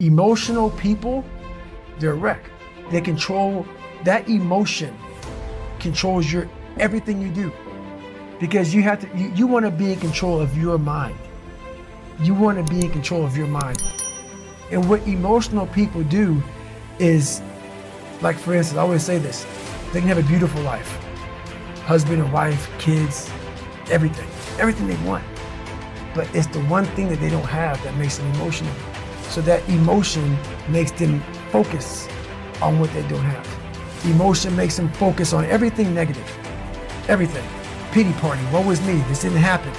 Emotional people, they're a wreck. They control, that emotion controls everything you do. Because you want to be in control of your mind. You want to be in control of your mind. And what emotional people do is, like for instance, I always say this, they can have a beautiful life. Husband and wife, kids, everything they want. But it's the one thing that they don't have that makes them emotional. So that emotion makes them focus on what they don't have. Emotion makes them focus on everything negative, everything. Pity party, woe is me, this didn't happen.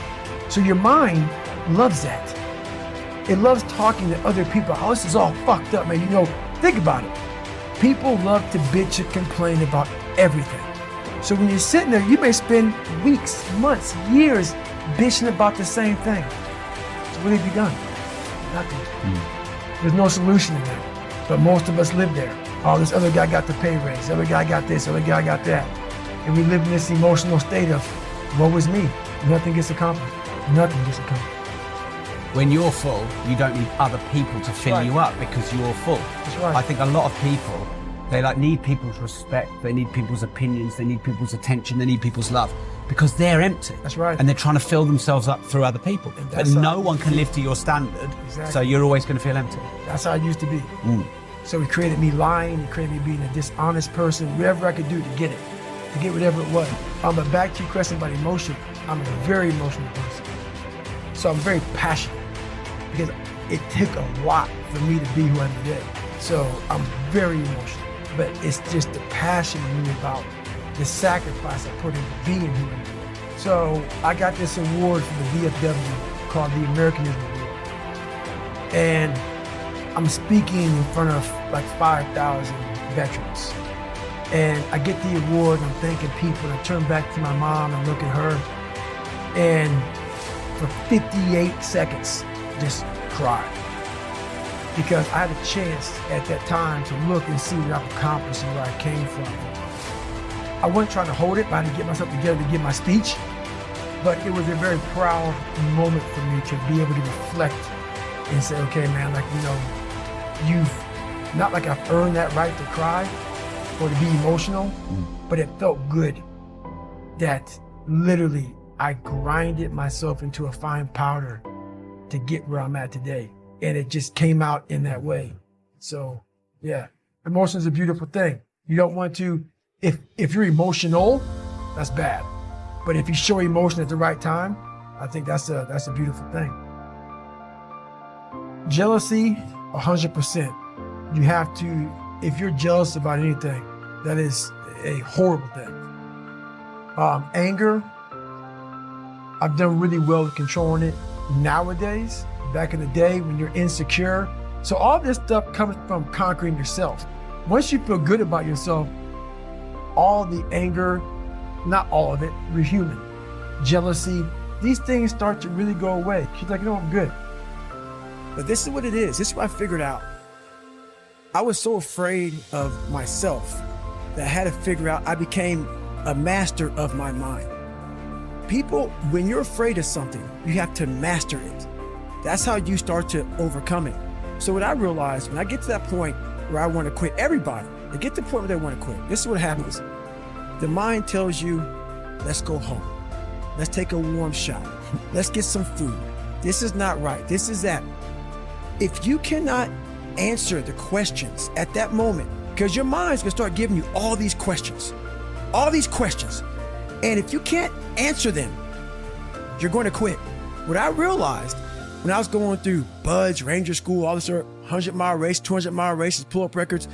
So your mind loves that. It loves talking to other people. Oh, this is all fucked up, man. You know, think about it. People love to bitch and complain about everything. So when you're sitting there, you may spend weeks, months, years bitching about the same thing. So what have you done? Nothing. There's no solution in that. But most of us live there. Oh, this other guy got the pay raise, this other guy got this, other guy got that. And we live in this emotional state of, woe is me. Nothing gets accomplished. Nothing gets accomplished. When you're full, you don't need other people to fill you up because you're full. That's right. I think a lot of people, they need people's respect, they need people's opinions, they need people's attention, they need people's love because they're empty. That's right. And they're trying to fill themselves up through other people. But no one can live to your standard, so you're always going to feel empty. That's how I used to be. So it created me lying, it created me being a dishonest person, whatever I could do to get it, to get whatever it was. But back to your question about emotion, I'm a very emotional person. So I'm very passionate because it took a lot for me to be who I am today. So I'm very emotional, but it's just the passion in me about the sacrifice I put into being who I am. So I got this award from the VFW called the Americanism Award. And I'm speaking in front of like 5,000 veterans. And I get the award and I'm thanking people and I turn back to my mom and look at her and for 58 seconds, just cried. Because I had a chance at that time to look and see what I've accomplished and where I came from. I wasn't trying to hold it, but I had to get myself together to give my speech. But it was a very proud moment for me to be able to reflect and say, okay, man, like, you know, you've, not like I've earned that right to cry or to be emotional, but it felt good that literally I grinded myself into a fine powder to get where I'm at today. And it just came out in that way. So yeah, emotion is a beautiful thing. You don't want to, if you're emotional, that's bad. But if you show emotion at the right time, I think that's a beautiful thing. Jealousy, 100%. You have to, if you're jealous about anything, that is a horrible thing. Anger, I've done really well at controlling it nowadays. Back in the day when you're insecure. So all this stuff comes from conquering yourself. Once you feel good about yourself, all the anger, not all of it, we're human. Jealousy, these things start to really go away. She's like, you know, I'm good. But this is what it is. This is what I figured out. I was so afraid of myself that I had to figure out, I became a master of my mind. People, when you're afraid of something, you have to master it. That's how you start to overcome it. So what I realized, when I get to that point where I want to quit, everybody, they get to the point where they want to quit. This is what happens. The mind tells you, let's go home. Let's take a warm shower. Let's get some food. This is not right. This is that. If you cannot answer the questions at that moment, because your mind's gonna start giving you all these questions. And if you can't answer them, you're going to quit. What I realized when I was going through Buds, Ranger School, all this 100-mile race, 200-mile races, pull-up records,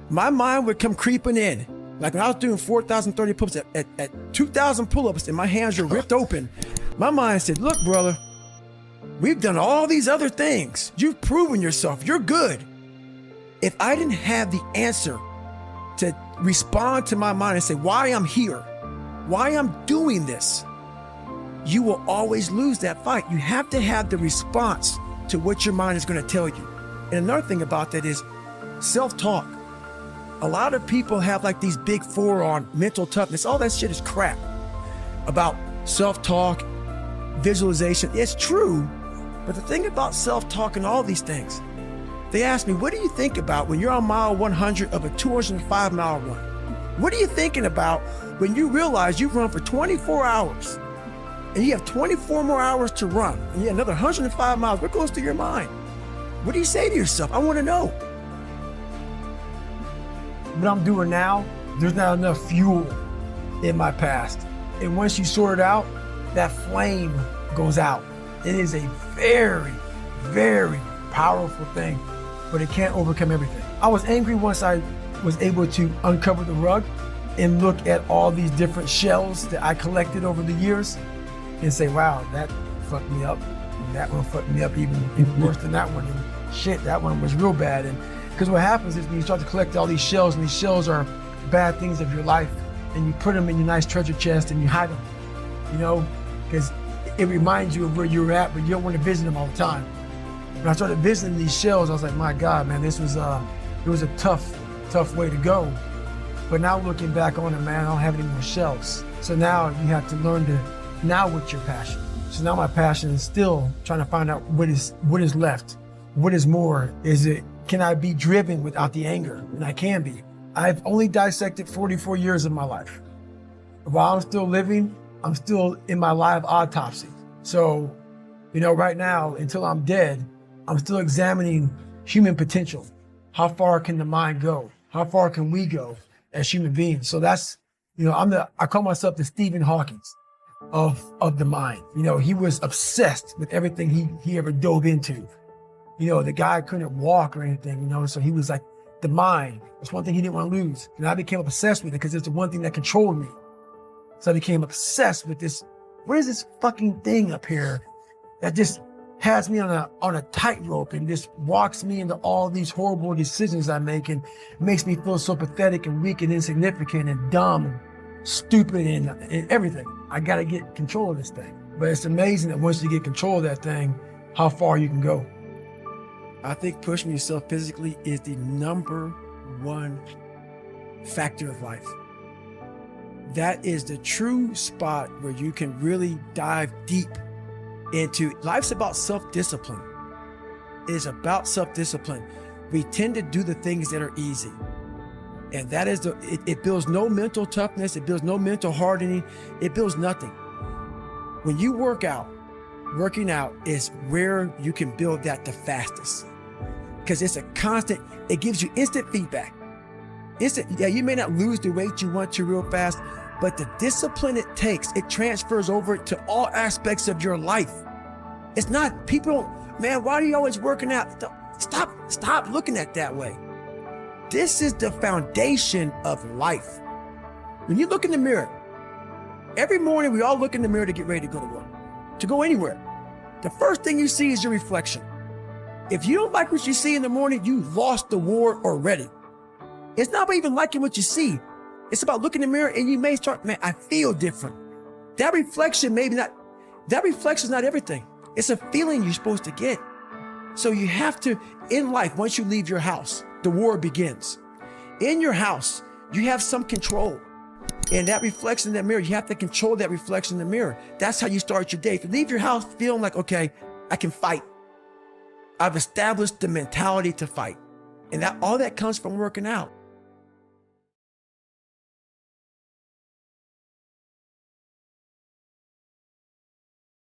my mind would come creeping in. Like when I was doing 4,030 pull-ups at 2,000 pull-ups and my hands were ripped open, my mind said, look, brother, we've done all these other things. You've proven yourself. You're good. If I didn't have the answer to respond to my mind and say why I'm here, why I'm doing this, you will always lose that fight. You have to have the response to what your mind is going to tell you. And another thing about that is self-talk. A lot of people have like these big four on mental toughness. All that shit is crap about self-talk, visualization. It's true, but the thing about self-talk and all these things, They asked me, what do you think about when you're on mile 100 of a 205-mile run? What are you thinking about when you realize you've run for 24 hours and you have 24 more hours to run and you have another 105 miles? What goes through your mind? What do you say to yourself? I want to know. What I'm doing now, there's not enough fuel in my past. And once you sort it out, that flame goes out. It is a very, very powerful thing, but it can't overcome everything. I was angry once I was able to uncover the rug and look at all these different shells that I collected over the years and say, wow, that fucked me up. And that one fucked me up even worse than that one. And shit, that one was real bad. And because what happens is when you start to collect all these shells, and these shells are bad things of your life, and you put them in your nice treasure chest and you hide them, you know, because it reminds you of where you were at, but you don't want to visit them all the time. When I started visiting these shells, I was like, my God, man, this was it was a tough way to go. But now looking back on it, man, I don't have any more shells. So now you have to learn to, now what's your passion? So now my passion is still trying to find out what is left. What is more? Can I be driven without the anger? And I can be. I've only dissected 44 years of my life. While I'm still living, I'm still in my live autopsy. So, you know, right now, until I'm dead, I'm still examining human potential. How far can the mind go? How far can we go as human beings? So that's, you know, I call myself the Stephen Hawking of the mind. You know, he was obsessed with everything he ever dove into. You know, the guy couldn't walk or anything, you know, so he was like, the mind. That's one thing he didn't want to lose. And I became obsessed with it because it's the one thing that controlled me. So I became obsessed with this. What is this fucking thing up here that just has me on a tightrope and just walks me into all these horrible decisions I make and makes me feel so pathetic and weak and insignificant and dumb and stupid and everything. I got to get control of this thing. But it's amazing that once you get control of that thing, how far you can go. I think pushing yourself physically is the #1 factor of life. That is the true spot where you can really dive deep into. Life's about self-discipline. It is about self-discipline. We tend to do the things that are easy. And that is it builds no mental toughness. It builds no mental hardening. It builds nothing. When you work out, working out is where you can build that the fastest. Because it's a constant, it gives you instant feedback. Yeah, you may not lose the weight you want to real fast, but the discipline it takes, it transfers over to all aspects of your life. It's not, people don't, man, why are you always working out? Stop looking at it that way. This is the foundation of life. When you look in the mirror, every morning we all look in the mirror to get ready to go to work, to go anywhere. The first thing you see is your reflection. If you don't like what you see in the morning, you lost the war already. It's not about even liking what you see. It's about looking in the mirror and you may start, man, I feel different. That reflection is not everything. It's a feeling you're supposed to get. So you have to, in life, once you leave your house, the war begins. In your house, you have some control. And that reflection in that mirror, you have to control that reflection in the mirror. That's how you start your day. If you leave your house feeling like, okay, I can fight. I've established the mentality to fight. And all that comes from working out.